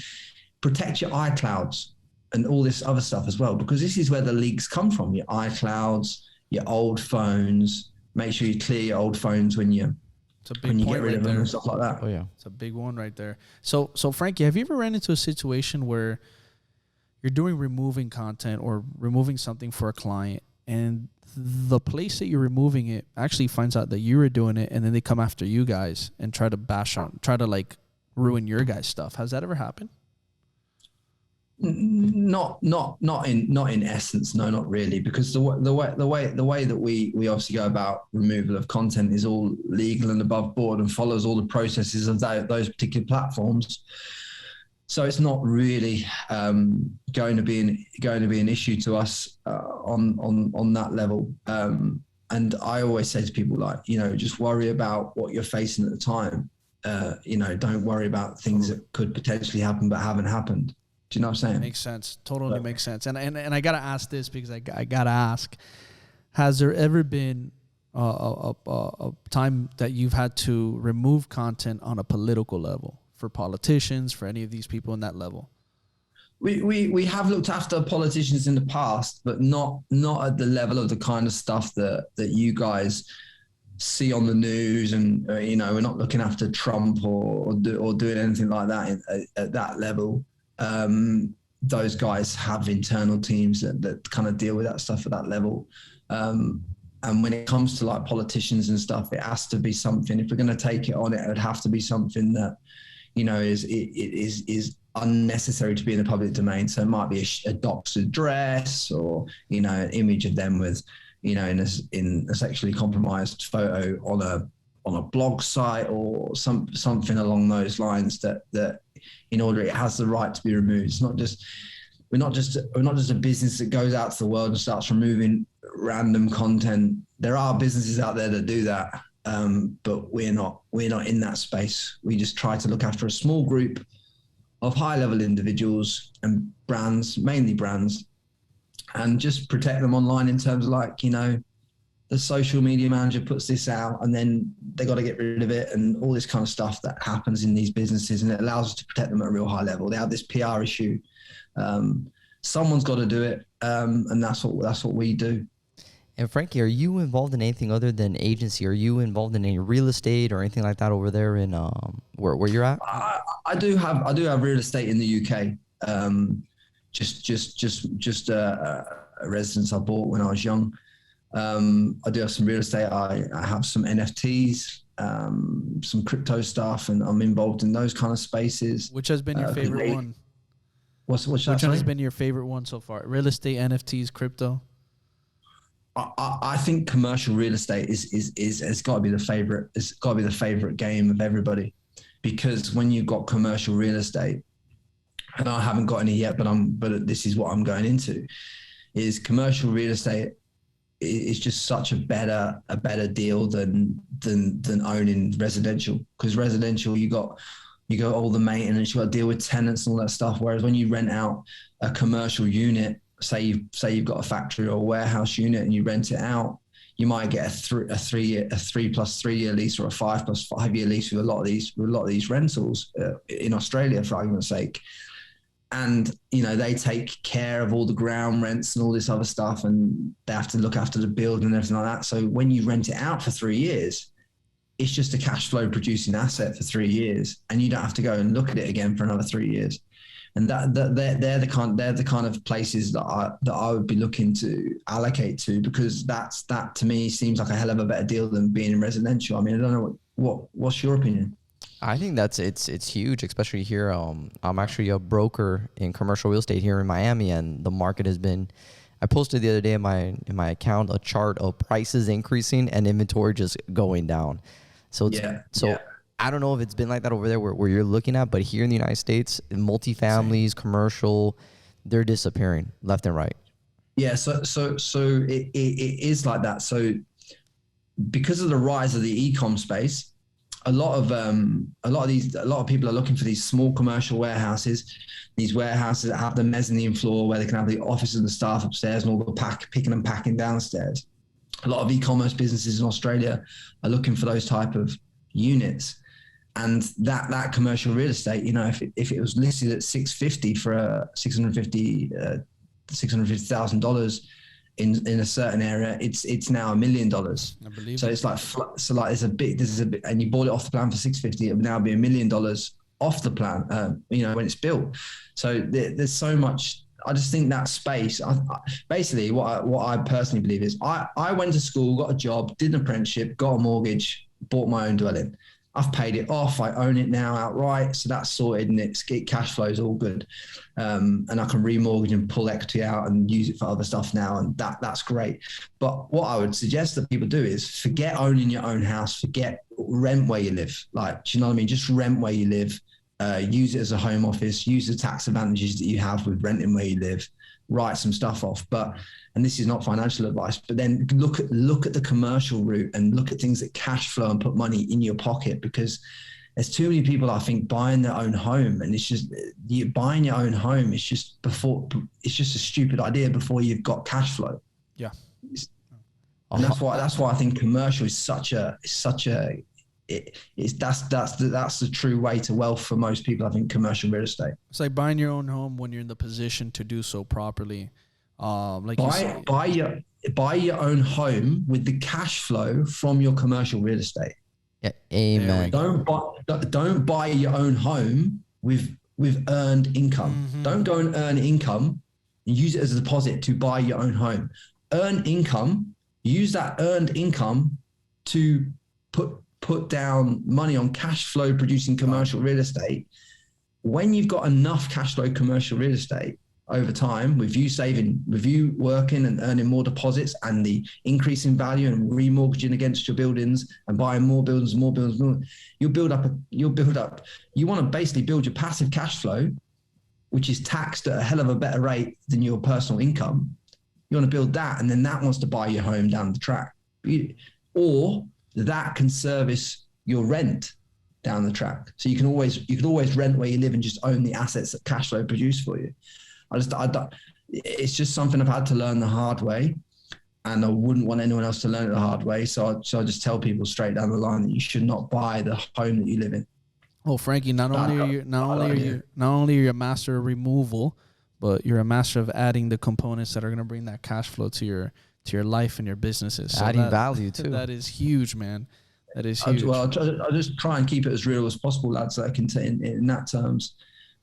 protect your iClouds and all this other stuff as well, because this is where the leaks come from. Your iClouds, your old phones. Make sure you clear your old phones when you get rid of them and stuff like that. Oh yeah, it's a big one right there. So Frankie, have you ever ran into a situation where you're doing removing content or removing something for a client, and the place that you're removing it actually finds out that you were doing it, and then they come after you guys and try to like ruin your guys' stuff? Has that ever happened? Not in essence, no, not really, because the way that we obviously go about removal of content is all legal and above board and follows all the processes of those particular platforms. So it's not really going to be an issue to us on that level. And I always say to people, like, just worry about what you're facing at the time. Don't worry about things that could potentially happen but haven't happened. Do you know what I'm saying? Makes sense. Totally makes sense. And I gotta ask this because I gotta ask: has there ever been a time that you've had to remove content on a political level for politicians, for any of these people in that level? We have looked after politicians in the past, but not at the level of the kind of stuff that you guys see on the news. And we're not looking after Trump or doing anything like that at that level. Those guys have internal teams that kind of deal with that stuff at that level. And when it comes to like politicians and stuff, it has to be something. If we're going to take it on, it would have to be something that is unnecessary to be in the public domain. So it might be a doctor's dress or an image of them with in a sexually compromised photo on a blog site or something along those lines that in order it has the right to be removed. It's not just we're not just a business that goes out to the world and starts removing random content. There are businesses out there that do that, but we're not in that space. We just try to look after a small group of high-level individuals and brands, mainly brands, and just protect them online in terms of the social media manager puts this out and then they got to get rid of it and all this kind of stuff that happens in these businesses, and it allows us to protect them at a real high level. They have this PR issue. Someone's got to do it, and that's what we do. And Frankie, are you involved in anything other than agency? Are you involved in any real estate or anything like that over there in where you're at? I do have real estate in the UK. Just a residence I bought when I was young. I do have some real estate. I have some NFTs, some crypto stuff, and I'm involved in those kind of spaces. Which has been your favorite one? Which one has been your favorite one so far? Real estate, NFTs, crypto? I think commercial real estate has got to be the favorite. It's got to be the favorite game of everybody, because when you've got commercial real estate, and I haven't got any yet, but this is what I'm going into, is commercial real estate is just such a better deal than owning residential. Because residential, you got all the maintenance, you got to deal with tenants and all that stuff. Whereas when you rent out a commercial unit, say you've got a factory or a warehouse unit and you rent it out, you might get a 3+3 year lease or a 5+5 year lease with a lot of these rentals in Australia, for argument's sake. And they take care of all the ground rents and all this other stuff, and they have to look after the building and everything like that. So when you rent it out for 3 years, it's just a cash flow producing asset for 3 years, and you don't have to go and look at it again for another 3 years. And they're the kind of places that I would be looking to allocate to, because that to me seems like a hell of a better deal than being in residential. I mean, I don't know what's your opinion? I think it's huge, especially here. I'm actually a broker in commercial real estate here in Miami, and the market has been. I posted the other day in my account a chart of prices increasing and inventory just going down. So I don't know if it's been like that over there where you're looking at, but here in the United States, multifamilies, commercial, they're disappearing left and right. Yeah, so it is like that. So because of the rise of the e-com space, a lot of people are looking for these small commercial warehouses. These warehouses that have the mezzanine floor where they can have the office and the staff upstairs and all the picking and packing downstairs. A lot of e-commerce businesses in Australia are looking for those type of units. And that commercial real estate, if it was listed at $650 for $650,000 in a certain area, it's now $1 million. I believe so it's like there's a bit, and you bought it off the plan for $650, it would now be $1 million off the plan, when it's built. So there's so much. I just think that space. Basically, what I personally believe is I went to school, got a job, did an apprenticeship, got a mortgage, bought my own dwelling. I've paid it off. I own it now outright. So that's sorted, and it cash flows all good. And I can remortgage and pull equity out and use it for other stuff now. And that's great. But what I would suggest that people do is forget owning your own house, rent where you live. Like, do you know what I mean? Just rent where you live. Use it as a home office, use the tax advantages that you have with renting where you live, write some stuff off. And this is not financial advice, but then look at the commercial route and look at things that cash flow and put money in your pocket, because there's too many people, I think, buying their own home, and it's just buying your own home. It's just a stupid idea before you've got cash flow. Yeah. And that's why I think commercial is that's the true way to wealth for most people. I think commercial real estate. It's like buying your own home when you're in the position to do so properly. Buy your own home with the cash flow from your commercial real estate. Yeah, amen. Don't buy your own home with earned income. Mm-hmm. Don't go and earn income and use it as a deposit to buy your own home. Earn income. Use that earned income to put down money on cash flow producing commercial real estate. When you've got enough cash flow commercial real estate over time, with you saving, with you working and earning more deposits and the increase in value and remortgaging against your buildings and buying more buildings, you'll build up. You want to basically build your passive cash flow, which is taxed at a hell of a better rate than your personal income. You want to build that, and then that wants to buy your home down the track. Or that can service your rent down the track. So you can always rent where you live and just own the assets that cash flow produce for you. It's just something I've had to learn the hard way, and I wouldn't want anyone else to learn it the hard way. So I just tell people straight down the line that you should not buy the home that you live in. Well, Frankie, not only are you a master of removal, but you're a master of adding the components that are going to bring that cash flow to your life and your businesses. So adding value too. That is huge, man. That is huge. I just try and keep it as real as possible, lads, so I can in that terms.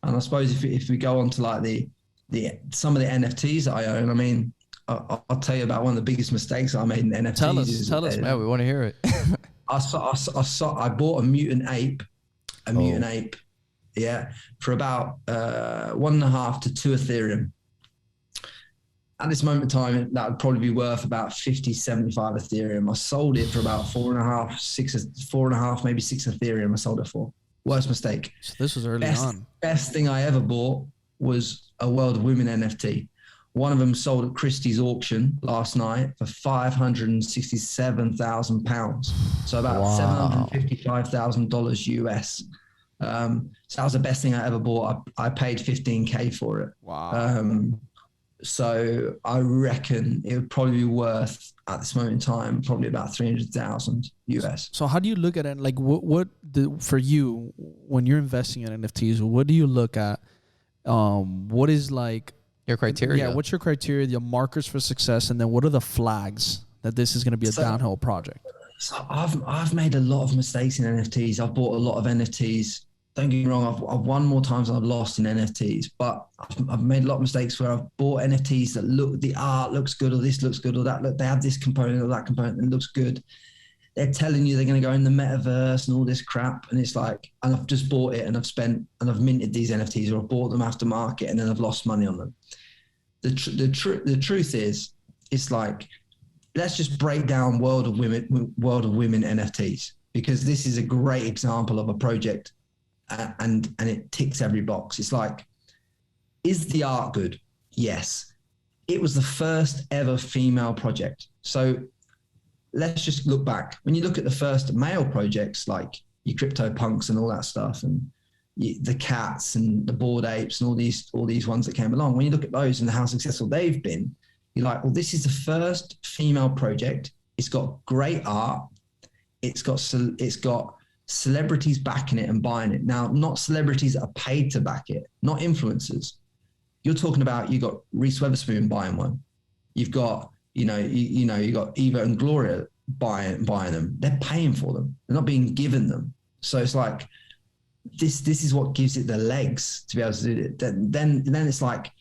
And I suppose if we go on to like some of the NFTs that I own, I mean, I'll tell you about one of the biggest mistakes I made in NFTs. Tell us, man. We want to hear it. I bought a mutant ape. Yeah, for about 1.5 to 2 Ethereum. At this moment in time, that would probably be worth about 50, 75 Ethereum. I sold it for about 4.5, maybe 6 Ethereum. I sold it for. Worst mistake. So this was early on. Best thing I ever bought was a World of Women NFT. One of them sold at Christie's auction last night for £567,000. So about $755,000 US. So that was the best thing I ever bought. I paid $15K for it. Wow. So I reckon it would probably be worth at this moment in time, probably about 300,000 US. So how do you look at it? Like for you, when you're investing in NFTs, what do you look at? What is like your criteria? Yeah. What's your criteria, the markers for success? And then what are the flags that this is going to be a downhill project? So I've made a lot of mistakes in NFTs. I've bought a lot of NFTs. Don't get me wrong, I've won more times than I've lost in NFTs, but I've made a lot of mistakes where I've bought NFTs that the art looks good, or this looks good, or that look, they have this component or that component and it looks good. They're telling you they're going to go in the metaverse and all this crap, and it's like, and I've just bought it and I've minted these NFTs, or I've bought them after market and then I've lost money on them. The truth is, it's like, let's just break down World of Women NFTs, because this is a great example of a project. And it ticks every box. It's like, is the art good? Yes. It was the first ever female project. So let's just look back. When you look at the first male projects, like your CryptoPunks and all that stuff, and the cats and the Bored Apes and all these ones that came along, when you look at those and how successful they've been, you're like, well, this is the first female project. It's got great art. It's got celebrities backing it and buying it. Now, not celebrities that are paid to back it, not influencers. You're talking about, you got Reese Witherspoon buying one. You've got, you got Eva and Gloria buying them. They're paying for them. They're not being given them. So it's like, this is what gives it the legs to be able to do it. Then it's like,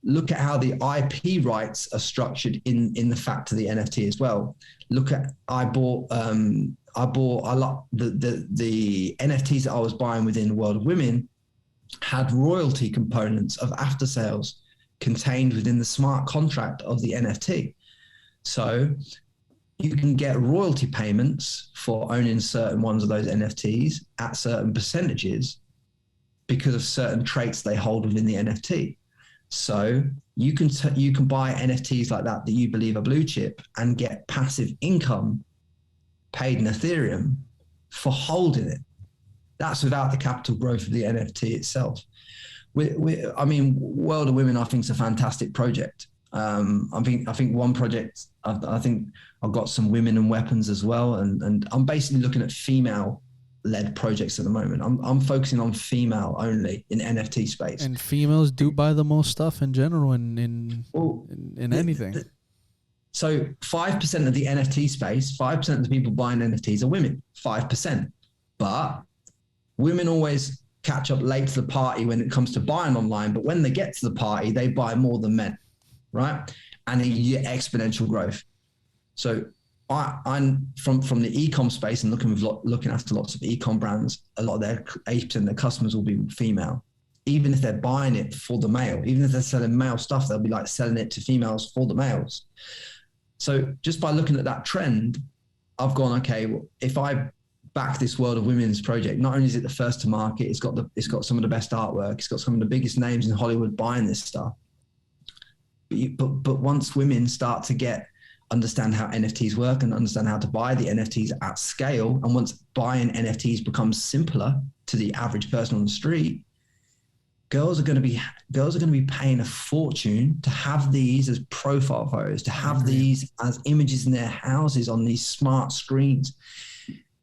look at how the IP rights are structured in the fact of the NFT as well. Look at, I bought the NFTs that I was buying within the World of Women had royalty components of after sales contained within the smart contract of the NFT. So you can get royalty payments for owning certain ones of those NFTs at certain percentages because of certain traits they hold within the NFT. So you can buy NFTs like that you believe are blue chip and get passive income paid in Ethereum for holding it. That's without the capital growth of the NFT itself. I mean, World of Women, I think, is a fantastic project. I think one project, I think I've got some women and weapons as well. And I'm basically looking at female-led projects at the moment. I'm focusing on female only in NFT space. And females do buy the most stuff in general in anything. So 5% of the NFT space, 5% of the people buying NFTs are women, 5%. But women always catch up late to the party when it comes to buying online. But when they get to the party, they buy more than men, right? And you get exponential growth. So I'm from the e-com space and looking after lots of e-com brands. A lot of 80% of their customers will be female. Even if they're buying it for the male, even if they're selling male stuff, they'll be like selling it to females for the males. So just by looking at that trend, I've gone, okay, well, if I back this World of Women's project, not only is it the first to market, it's got some of the best artwork, it's got some of the biggest names in Hollywood buying this stuff. But once women start to understand how NFTs work and understand how to buy the NFTs at scale, and once buying NFTs becomes simpler to the average person on the street, girls are going to be paying a fortune to have these as profile photos, to have these as images in their houses on these smart screens.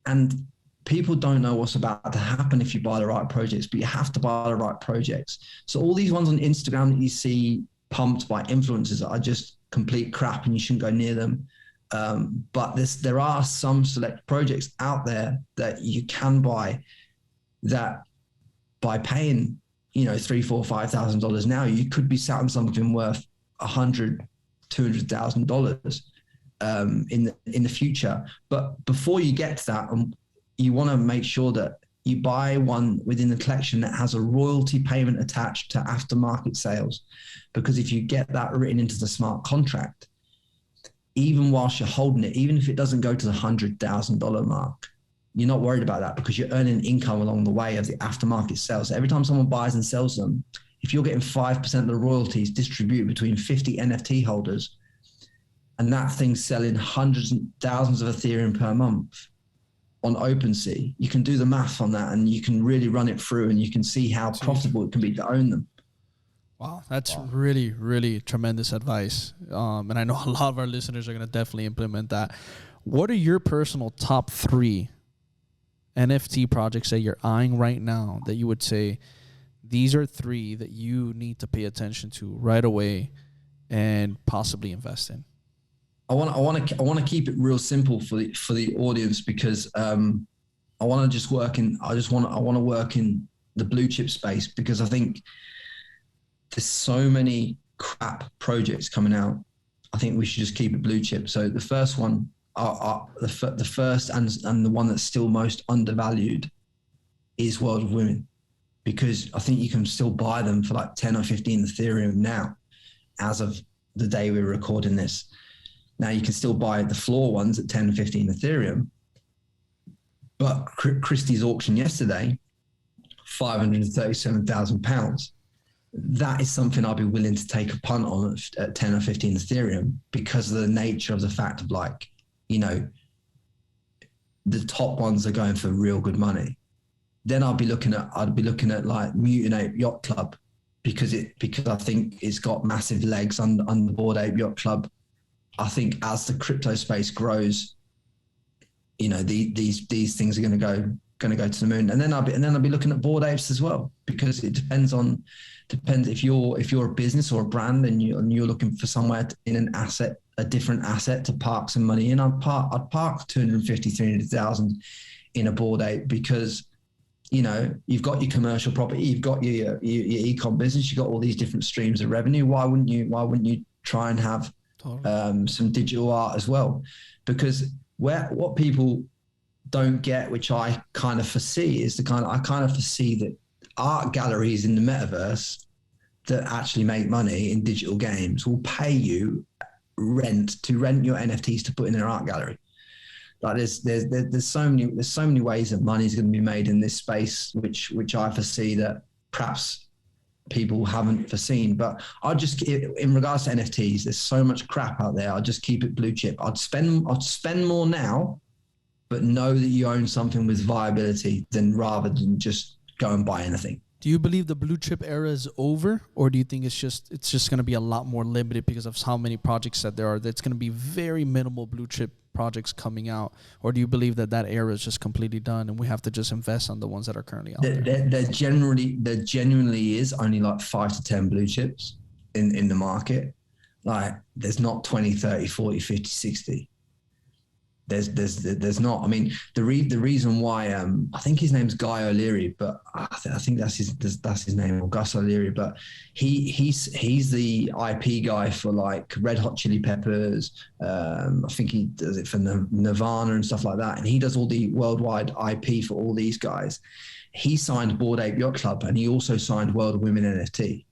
And people don't know what's about to happen if you buy the right projects, but you have to buy the right projects. So all these ones on Instagram that you see pumped by influencers are just complete crap and you shouldn't go near them. But there are some select projects out there that you can buy that by paying, $3,000, $4,000, $5,000 now, you could be sat on something worth $100,000, $200,000 in the future. But before you get to that, you want to make sure that you buy one within the collection that has a royalty payment attached to aftermarket sales, because if you get that written into the smart contract, even whilst you're holding it, even if it doesn't go to the $100,000 mark, you're not worried about that because you're earning income along the way of the aftermarket sales. Every time someone buys and sells them, if you're getting 5% of the royalties distributed between 50 NFT holders, and that thing's selling hundreds and thousands of Ethereum per month on OpenSea, you can do the math on that and you can really run it through and you can see how profitable it can be to own them. Wow, that's really, really tremendous advice. And I know a lot of our listeners are going to definitely implement that. What are your personal top 3 NFT projects that you're eyeing right now that you would say these are 3 that you need to pay attention to right away and possibly invest in? I want to keep it real simple for the audience because I want to work in the blue chip space, because I think there's so many crap projects coming out. I think we should just keep it blue chip. So the first one, the first and the one that's still most undervalued is World of Women, because I think you can still buy them for like 10 or 15 Ethereum now, as of the day we're recording this. Now you can still buy the floor ones at 10 or 15 Ethereum, but Christie's auction yesterday, £537,000. That is something I'll be willing to take a punt on at 10 or 15 Ethereum because of the nature of the fact of the top ones are going for real good money. Then I'd be looking at like Mutant Ape Yacht Club because I think it's got massive legs under Bored Ape Yacht Club. I think as the crypto space grows, these things are going to go to the moon. And then I'll be looking at Bored Apes as well, because it depends if you're a business or a brand and you're looking for somewhere a different asset to park some money in. I'd park 250, 300,000 in a Bored Ape because you've got your commercial property, you've got your e-com business, you've got all these different streams of revenue. Why wouldn't you try and have some digital art as well? Because what people don't get, which I kind of foresee, is I kind of foresee that art galleries in the metaverse that actually make money in digital games will pay you rent your NFTs to put in their art gallery. Like there's so many ways that money is going to be made in this space, which I foresee that perhaps people haven't foreseen. But in regards to NFTs, there's so much crap out there. I'll just keep it blue chip. I'd spend more now but know that you own something with viability than rather than just go and buy anything. Do you believe the blue chip era is over, or do you think it's just going to be a lot more limited because of how many projects that there are? That's going to be very minimal blue chip projects coming out, or do you believe that era is just completely done and we have to just invest on the ones that are currently out there? There genuinely is only like 5 to 10 blue chips in the market. Like there's not 20, 30, 40, 50, 60. There's not. I mean, the reason why I think his name's Guy O'Leary, but I think that's his name, or Gus O'Leary. But he's the IP guy for like Red Hot Chili Peppers. I think he does it for Nirvana and stuff like that, and he does all the worldwide IP for all these guys. He signed Bored Ape Yacht Club, and he also signed World of Women NFT.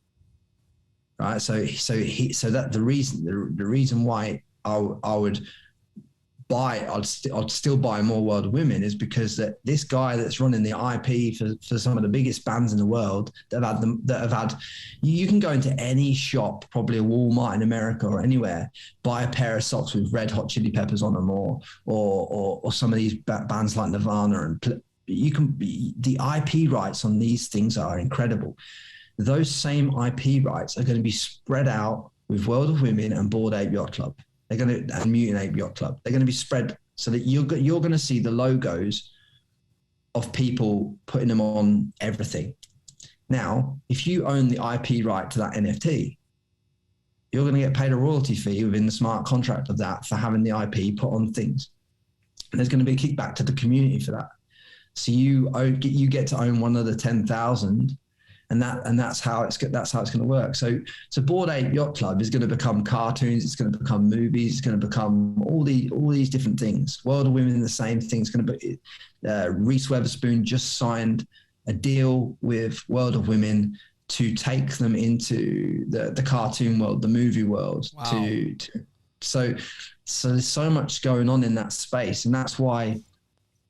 Right, so that the reason why I would buy, I'd still buy more World of Women is because that this guy that's running the IP for some of the biggest bands in the world that have had, you can go into any shop, probably a Walmart in America or anywhere, buy a pair of socks with Red Hot Chili Peppers on them, or some of these bands like Nirvana, and the IP rights on these things are incredible. Those same IP rights are going to be spread out with World of Women and Bored Ape Yacht Club. And Mutant Ape Yacht Club. They're going to be spread so that you're going to see the logos of people putting them on everything. Now, if you own the IP right to that NFT, you're going to get paid a royalty fee within the smart contract of that for having the IP put on things. And there's going to be a kickback to the community for that. So you get to own one of the 10,000. And that's how it's going to work. So Bored Ape Yacht Club is going to become cartoons. It's going to become movies. It's going to become all these different things. World of Women, the same thing. It's going to be. Reese Witherspoon just signed a deal with World of Women to take them into the cartoon world, the movie world. Wow. So there's so much going on in that space, and that's why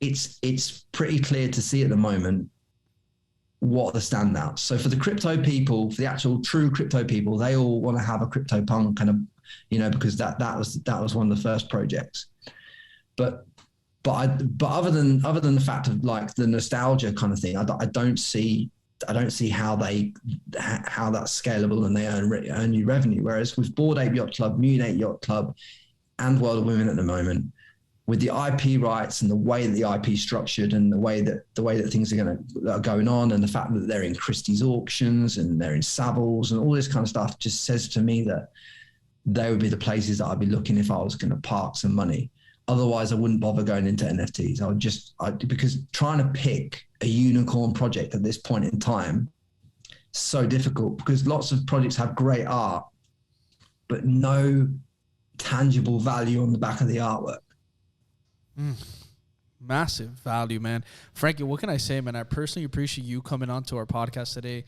it's pretty clear to see at the moment what are the standouts. So for the crypto people, for the actual true crypto people, they all want to have a CryptoPunk kind of, because that was one of the first projects. But other than the fact of like the nostalgia kind of thing, I don't see how that's scalable and they earn new revenue. Whereas with Bored Ape Yacht Club, Mutant Ape Yacht Club, and World of Women at the moment, with the IP rights and the way that the IP is structured and the way that things are going on, and the fact that they're in Christie's auctions and they're in Savills and all this kind of stuff, just says to me that they would be the places that I'd be looking if I was going to park some money. Otherwise, I wouldn't bother going into NFTs. Because trying to pick a unicorn project at this point in time is so difficult, because lots of projects have great art, but no tangible value on the back of the artwork. Massive value, man. Frankie, what can I say, man? I personally appreciate you coming on to our podcast today,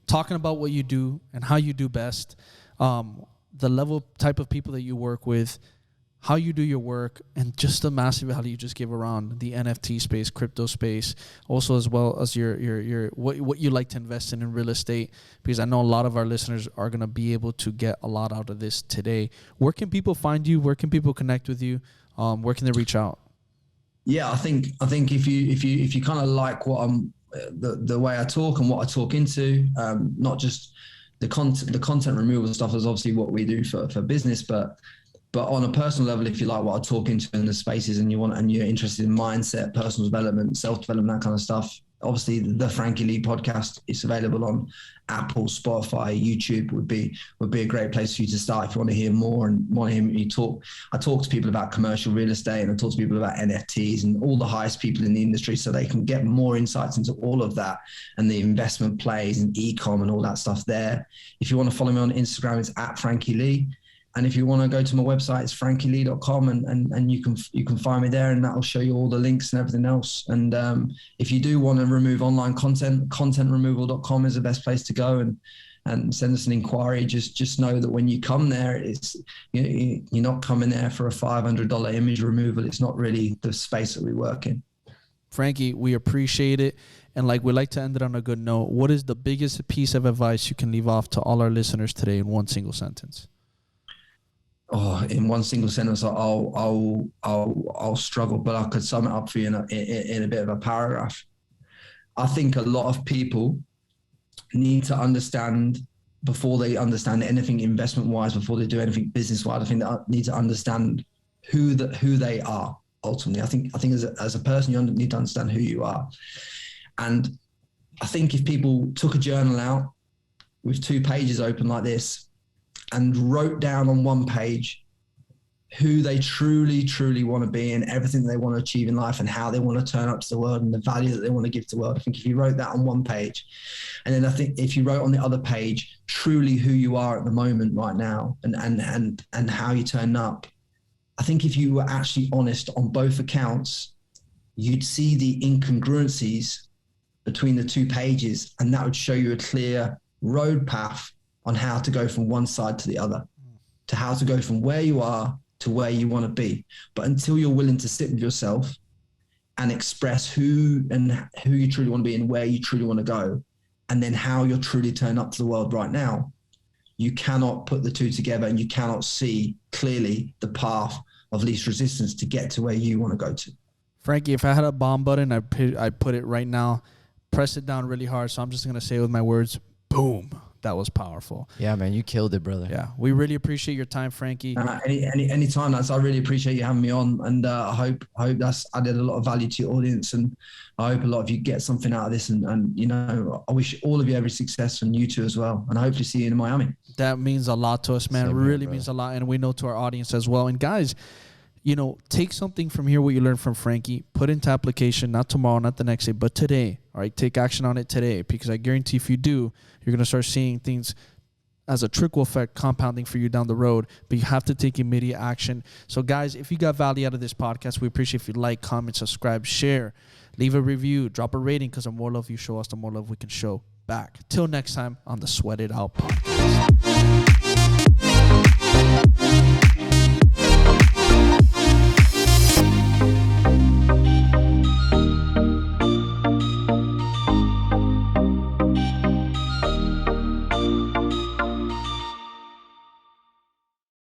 talking about what you do and how you do best, the type of people that you work with, how you do your work, and just the massive value you just give around the NFT space, crypto space, also as well as your what you like to invest in real estate, because I know a lot of our listeners are going to be able to get a lot out of this today. Where can people find you? Where can people connect with you? Where can they reach out? Yeah, I think if you kind of like what I'm, the way I talk and what I talk into, not just the content removal stuff is obviously what we do for business, but on a personal level, if you like what I talk into in the spaces and you're interested in mindset, personal development, self-development, that kind of stuff, obviously the Frankie Lee Podcast is available on Apple, Spotify, YouTube would be a great place for you to start if you want to hear more and want to hear me talk. I talk to people about commercial real estate, and I talk to people about NFTs and all the highest people in the industry, so they can get more insights into all of that and the investment plays and e-com and all that stuff there. If you want to follow me on Instagram, it's @FrankieLee. And if you want to go to my website, it's frankielee.com, and you can find me there, and that'll show you all the links and everything else. And if you do want to remove online content, contentremoval.com is the best place to go, and send us an inquiry. Just know that when you come there, you're not coming there for a $500 image removal. It's not really the space that we work in. Frankie, we appreciate it. And we like to end it on a good note. What is the biggest piece of advice you can leave off to all our listeners today in one single sentence? in one single sentence, I'll struggle, but I could sum it up for you in a bit of a paragraph. I think a lot of people need to understand, before they understand anything investment-wise, before they do anything business-wise, I think they need to understand who they are ultimately. I think as a person, you need to understand who you are. And I think if people took a journal out with 2 pages open like this and wrote down on one page who they truly want to be and everything they want to achieve in life and how they want to turn up to the world and the value that they want to give to the world. I think if you wrote that on one page, and then I think if you wrote on the other page truly who you are at the moment right now and how you turn up, I think if you were actually honest on both accounts, you'd see the incongruencies between the 2 pages, and that would show you a clear road path on how to go from one side to the other, to how to go from where you are to where you want to be. But until you're willing to sit with yourself and express who you truly want to be and where you truly want to go, and then how you're truly turning up to the world right now, you cannot put the 2 together, and you cannot see clearly the path of least resistance to get to where you want to go to. Frankie, if I had a bomb button, I put it right now, press it down really hard. So I'm just going to say it with my words, boom. That was powerful. Yeah, man, you killed it, brother. Yeah, we really appreciate your time, Frankie. Any time, Lance. I really appreciate you having me on, and I hope that's added a lot of value to your audience, and I hope a lot of you get something out of this. And you know, I wish all of you every success, and you too as well. And I hopefully see you in Miami. That means a lot to us, man. It really means a lot, and we know to our audience as well. And guys, you know, take something from here, what you learned from Frankie, put into application, not tomorrow, not the next day, but today. All right, take action on it today, because I guarantee if you do, you're going to start seeing things as a trickle effect compounding for you down the road, but you have to take immediate action. So guys, if you got value out of this podcast, we appreciate if you like, comment, subscribe, share, leave a review, drop a rating, because the more love you show us, the more love we can show back. Till next time on the Sweat It Out Podcast.